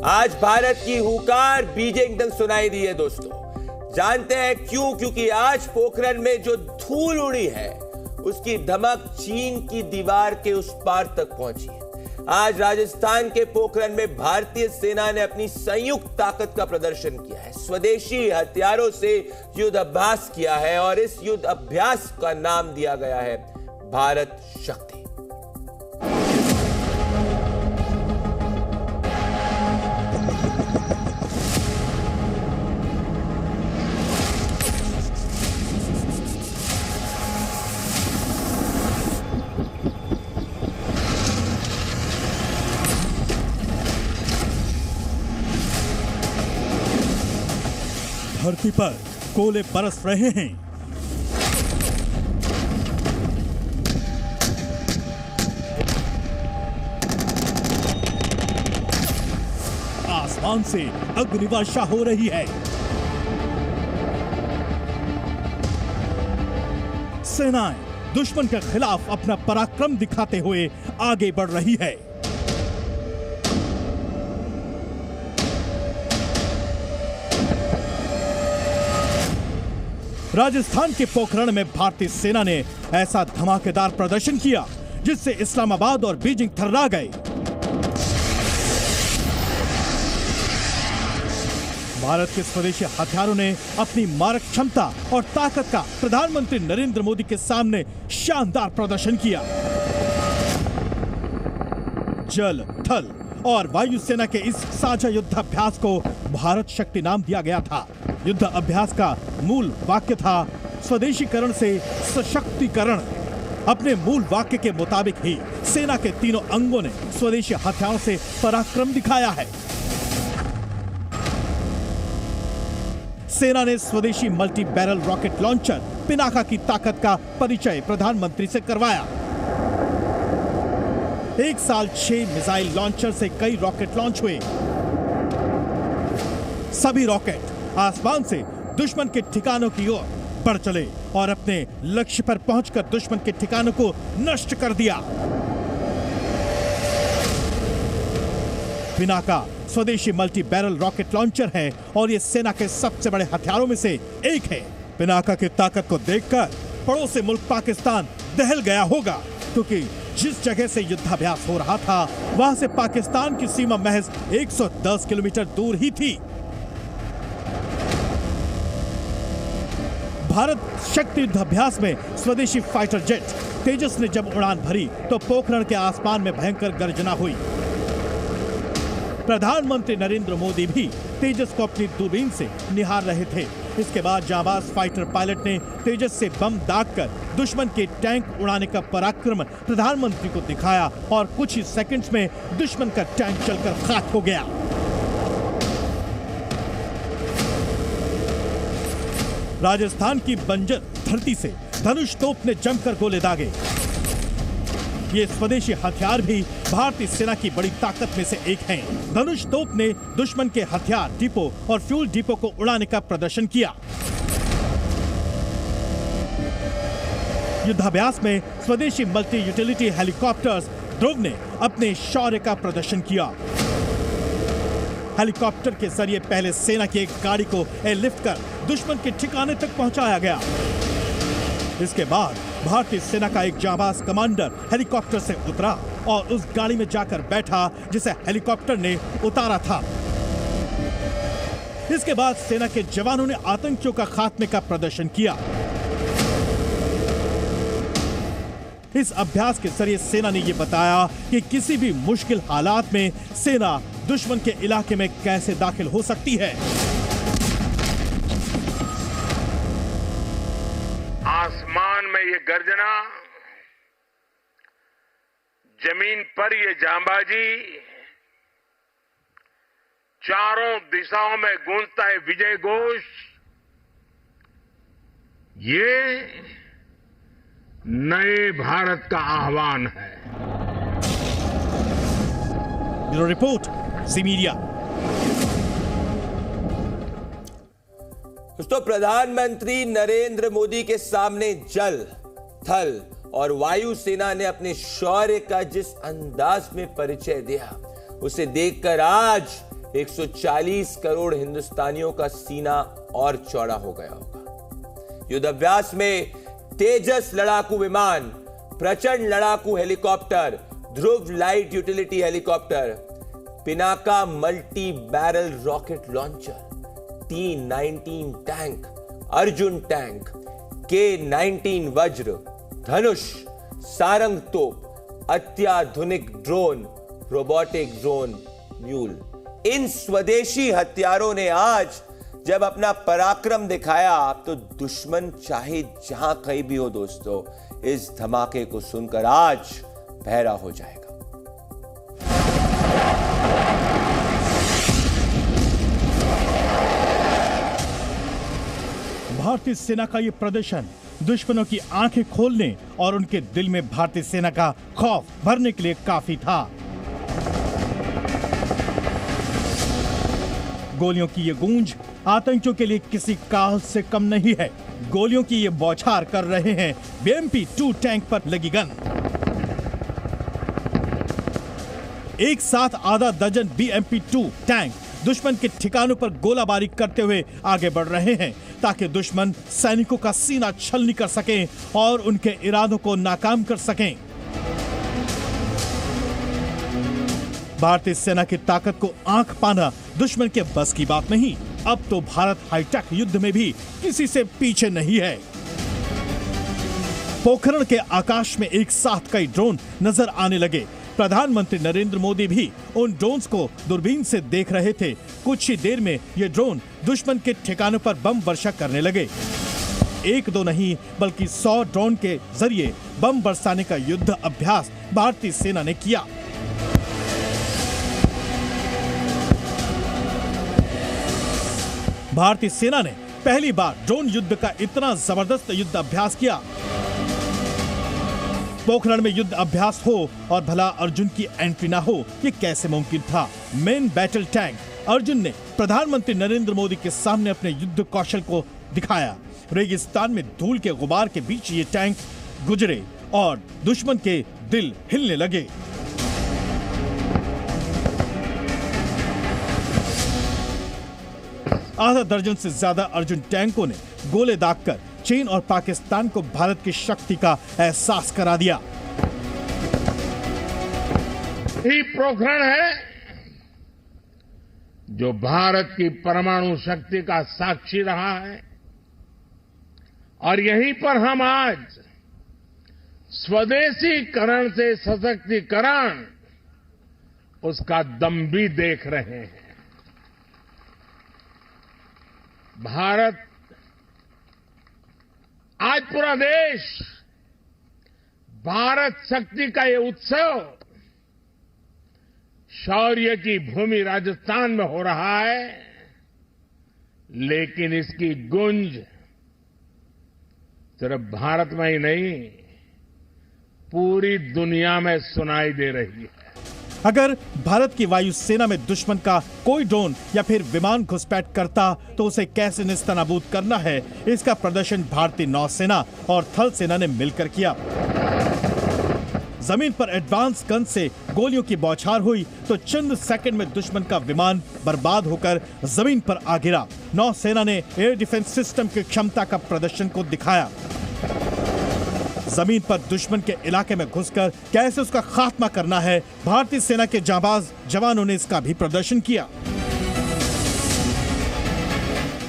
आज भारत की हुंकार बीजिंग तक सुनाई दी है दोस्तों। जानते हैं क्यों? क्योंकि आज पोखरण में जो धूल उड़ी है उसकी धमक चीन की दीवार के उस पार तक पहुंची है। आज राजस्थान के पोखरण में भारतीय सेना ने अपनी संयुक्त ताकत का प्रदर्शन किया है, स्वदेशी हथियारों से युद्ध अभ्यास किया है और इस युद्ध अभ्यास का नाम दिया गया है भारत शक्ति। धरती पर कोले बरस रहे हैं। आसमान से अग्निवर्षा हो रही है। सेनाएं दुश्मन के खिलाफ अपना पराक्रम दिखाते हुए आगे बढ़ रही है। राजस्थान के पोखरण में भारतीय सेना ने ऐसा धमाकेदार प्रदर्शन किया जिससे इस्लामाबाद और बीजिंग थर्रा गए। भारत के स्वदेशी हथियारों ने अपनी मारक क्षमता और ताकत का प्रधानमंत्री नरेंद्र मोदी के सामने शानदार प्रदर्शन किया। जल, थल और वायुसेना के इस साझा युद्धाभ्यास को भारत शक्ति नाम दिया गया था। युद्ध अभ्यास का मूल वाक्य था स्वदेशीकरण से सशक्तिकरण। अपने मूल वाक्य के मुताबिक ही सेना के तीनों अंगों ने स्वदेशी हथियारों से पराक्रम दिखाया है। सेना ने स्वदेशी multi barrel rocket launcher Pinaka की ताकत का परिचय प्रधानमंत्री से करवाया। एक साल 6 मिसाइल लॉन्चर से कई रॉकेट लॉन्च हुए। सभी रॉकेट आसमान से दुश्मन के ठिकानों की ओर बढ़ चले और अपने लक्ष्य पर पहुंचकर दुश्मन के ठिकानों को नष्ट कर दिया। पिनाका स्वदेशी मल्टी बैरल रॉकेट लॉन्चर है और यह सेना के सबसे बड़े हथियारों में से एक है। पिनाका की ताकत को देखकर पड़ोसी मुल्क पाकिस्तान दहल गया होगा, क्योंकि जिस जगह से युद्धाभ्यास हो रहा था वहां से पाकिस्तान की सीमा महज 110 किलोमीटर दूर ही थी। भारत शक्ति युद्धाभ्यास में स्वदेशी फाइटर जेट तेजस ने जब उड़ान भरी तो पोखरण के आसमान में भयंकर गर्जना हुई। प्रधानमंत्री नरेंद्र मोदी भी तेजस को अपनी दूरबीन से निहार रहे थे। इसके बाद जांबाज फाइटर पायलट ने तेजस से बम दागकर दुश्मन के टैंक उड़ाने का पराक्रम प्रधानमंत्री को दिखाया और कुछ ही सेकंड्स में दुश्मन का टैंक चलकर खाक हो गया। राजस्थान की बंजर धरती से धनुष तोप ने जमकर गोले दागे। ये स्वदेशी हथियार भी भारतीय सेना की बड़ी ताकत में से एक हैं। धनुष तोप ने दुश्मन के हथियार डिपो और फ्यूल डिपो को उड़ाने का प्रदर्शन किया। युद्धाभ्यास में स्वदेशी मल्टी यूटिलिटी हेलीकॉप्टर्स ध्रुव ने अपने शौर्य का प्रदर्शन किया। हेलीकॉप्टर के जरिए पहले सेना की एक गाड़ी को एयरलिफ्ट कर दुश्मन के ठिकाने तक पहुंचाया गया। इसके बाद भारतीय सेना का एक जांबाज कमांडर हेलीकॉप्टर से उतरा और उस गाड़ी में जाकर बैठा जिसे हेलीकॉप्टर ने उतारा था। इसके बाद सेना के जवानों ने आतंकियों का खात्मे का प्रदर्शन किया। इस अभ्यास के जरिए सेना ने यह बताया कि किसी भी मुश्किल हालात में सेना दुश्मन के इलाके में कैसे दाखिल हो सकती है। आसमान में ये गर्जना, जमीन पर ये जांबाजी, चारों दिशाओं में गूंजता है विजय घोष। ये नए भारत का आह्वान है। ब्यूरो रिपोर्ट, ज़ी मीडिया। दोस्तों, प्रधानमंत्री नरेंद्र मोदी के सामने जल, थल और वायु सेना ने अपने शौर्य का जिस अंदाज में परिचय दिया, उसे देखकर आज 140 करोड़ हिंदुस्तानियों का सीना और चौड़ा हो गया होगा। युद्ध अभ्यास में तेजस लड़ाकू विमान, प्रचंड लड़ाकू helicopter, Dhruv light utility helicopter, Pinaka multi barrel rocket launcher, T-19 tank, Arjun tank, K-19 Vajra, Dhanush, Sarang तोप, अत्याधुनिक ड्रोन, रोबोटिक ड्रोन म्यूल, इन स्वदेशी हथियारों ने आज जब अपना पराक्रम दिखाया तो दुश्मन चाहे जहां कहीं भी हो दोस्तों, इस धमाके को सुनकर आज बहरा हो जाएगा। भारतीय सेना का यह प्रदर्शन दुश्मनों की आंखें खोलने और उनके दिल में भारतीय सेना का खौफ भरने के लिए काफी था। गोलियों की ये गूंज आतंकियों के लिए किसी काल से कम नहीं है। गोलियों की ये बौछार कर रहे हैं BMP-2 टैंक पर लगी गन। एक साथ आधा दर्जन BMP-2 टैंक दुश्मन के ठिकानों पर गोलाबारी करते हुए आगे बढ़ रहे हैं ताकि दुश्मन सैनिकों का सीना छलनी कर सकें और उनके इरादों को नाकाम कर सकें। भारतीय सेना की ताकत को आंख पाना दुश्मन के बस की बात नहीं। अब तो भारत हाईटेक युद्ध में भी किसी से पीछे नहीं है। पोखरण के आकाश में एक साथ कई ड्रोन नजर आने लगे। प्रधानमंत्री नरेंद्र मोदी भी उन ड्रोन्स को दूरबीन से देख रहे थे। कुछ ही देर में ये ड्रोन दुश्मन के ठिकानों पर बम वर्षा करने लगे। एक दो नहीं बल्कि 100 ड्रोन के जरिए बम बरसाने का युद्ध अभ्यास भारतीय सेना ने किया। भारतीय सेना ने पहली बार ड्रोन युद्ध का इतना जबरदस्त युद्ध अभ्यास किया। पोखरण में युद्ध अभ्यास हो और भला अर्जुन की एंट्री ना हो, ये कैसे मुमकिन था? मेन बैटल टैंक अर्जुन ने प्रधानमंत्री नरेंद्र मोदी के सामने अपने युद्ध कौशल को दिखाया। रेगिस्तान में धूल के गुबार के बीच ये टैंक गुजरे और दुश्मन के दिल हिलने लगे। आधा दर्जन से ज्यादा अर्जुन टैंकों ने गोले दागकर चीन और पाकिस्तान को भारत की शक्ति का एहसास करा दिया। यही पोखरण है जो भारत की परमाणु शक्ति का साक्षी रहा है और यहीं पर हम आज स्वदेशीकरण से सशक्तिकरण उसका दम भी देख रहे हैं। भारत आज पूरा देश भारत शक्ति का ये उत्सव शौर्य की भूमि राजस्थान में हो रहा है, लेकिन इसकी गूंज सिर्फ भारत में ही नहीं पूरी दुनिया में सुनाई दे रही है। अगर भारत की वायुसेना में दुश्मन का कोई ड्रोन या फिर विमान घुसपैठ करता तो उसे कैसे नेस्तनाबूद करना है, इसका प्रदर्शन भारतीय नौसेना और थल सेना ने मिलकर किया। जमीन पर एडवांस गन से गोलियों की बौछार हुई तो चंद सेकंड में दुश्मन का विमान बर्बाद होकर जमीन पर आ गिरा। नौसेना ने एयर डिफेंस सिस्टम की क्षमता का प्रदर्शन को दिखाया। जमीन पर दुश्मन के इलाके में घुसकर कैसे उसका खात्मा करना है, भारतीय सेना के जांबाज जवानों ने इसका भी प्रदर्शन किया।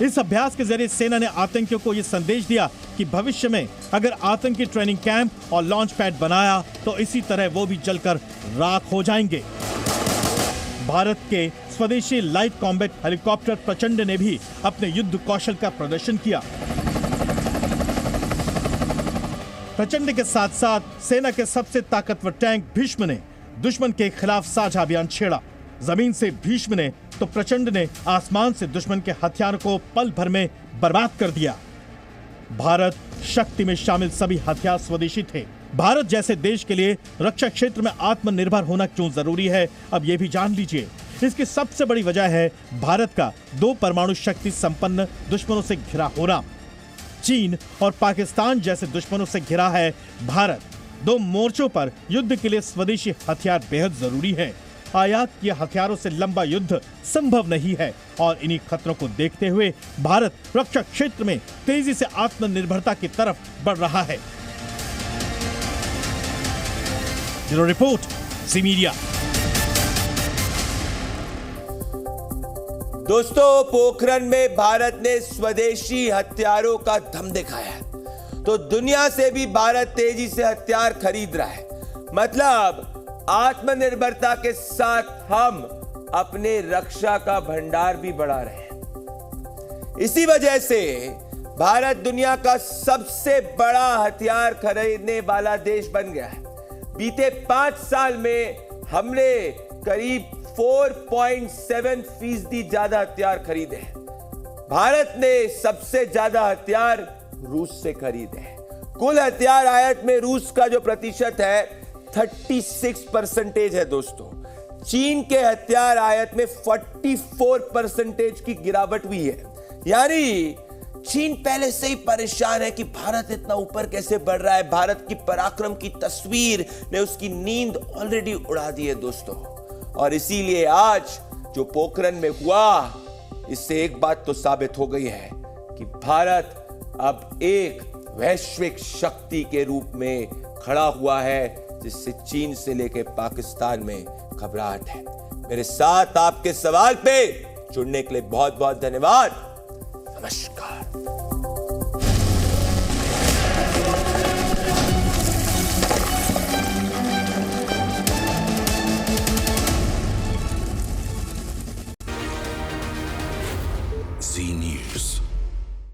इस अभ्यास के जरिए सेना ने आतंकियों को यह संदेश दिया कि भविष्य में अगर आतंकी ट्रेनिंग कैंप और लॉन्च पैड बनाया तो इसी तरह वो भी जलकर राख हो जाएंगे। भारत के स्वदेशी लाइट कॉम्बैट हेलीकॉप्टर प्रचंड ने भी अपने युद्ध कौशल का प्रदर्शन किया। प्रचंड के साथ साथ सेना के सबसे ताकतवर टैंक भीष्म ने दुश्मन के खिलाफ साझा अभियान छेड़ा। जमीन से भीष्म ने तो प्रचंड ने आसमान से दुश्मन के हथियारों को पल भर में बर्बाद कर दिया। भारत शक्ति में शामिल सभी हथियार स्वदेशी थे। भारत जैसे देश के लिए रक्षा क्षेत्र में आत्मनिर्भर होना क्यों जरूरी है, अब ये भी जान लीजिए। इसकी सबसे बड़ी वजह है भारत का 2 परमाणु शक्ति संपन्न दुश्मनों से घिरा होना। चीन और पाकिस्तान जैसे दुश्मनों से घिरा है भारत। 2 मोर्चों पर युद्ध के लिए स्वदेशी हथियार बेहद जरूरी है। आयात किए हथियारों से लंबा युद्ध संभव नहीं है और इन्हीं खतरों को देखते हुए भारत रक्षा क्षेत्र में तेजी से आत्मनिर्भरता की तरफ बढ़ रहा है। ब्यूरो रिपोर्ट, जी मीडिया। दोस्तों, पोखरण में भारत ने स्वदेशी हथियारों का दम दिखाया है, तो दुनिया से भी भारत तेजी से हथियार खरीद रहा है। मतलब आत्मनिर्भरता के साथ हम अपने रक्षा का भंडार भी बढ़ा रहे हैं। इसी वजह से भारत दुनिया का सबसे बड़ा हथियार खरीदने वाला देश बन गया है। बीते 5 साल में हमने करीब 4.7% ज्यादा हथियार खरीदे हैं। भारत ने सबसे ज्यादा हथियार रूस से खरीदे हैं। कुल हथियार आयात में रूस का जो प्रतिशत है 36% है दोस्तों। चीन के हथियार आयात में 44% की गिरावट हुई है। यानी चीन पहले से ही परेशान है कि भारत इतना ऊपर कैसे बढ़ रहा है। भारत की पराक्रम की तस्वीर ने उसकी नींद ऑलरेडी उड़ा दी है दोस्तों। और इसीलिए आज जो पोखरण में हुआ, इससे एक बात तो साबित हो गई है कि भारत अब एक वैश्विक शक्ति के रूप में खड़ा हुआ है, जिससे चीन से लेकर पाकिस्तान में घबराहट है। मेरे साथ आपके सवाल पे जुड़ने के लिए बहुत बहुत धन्यवाद। नमस्कार।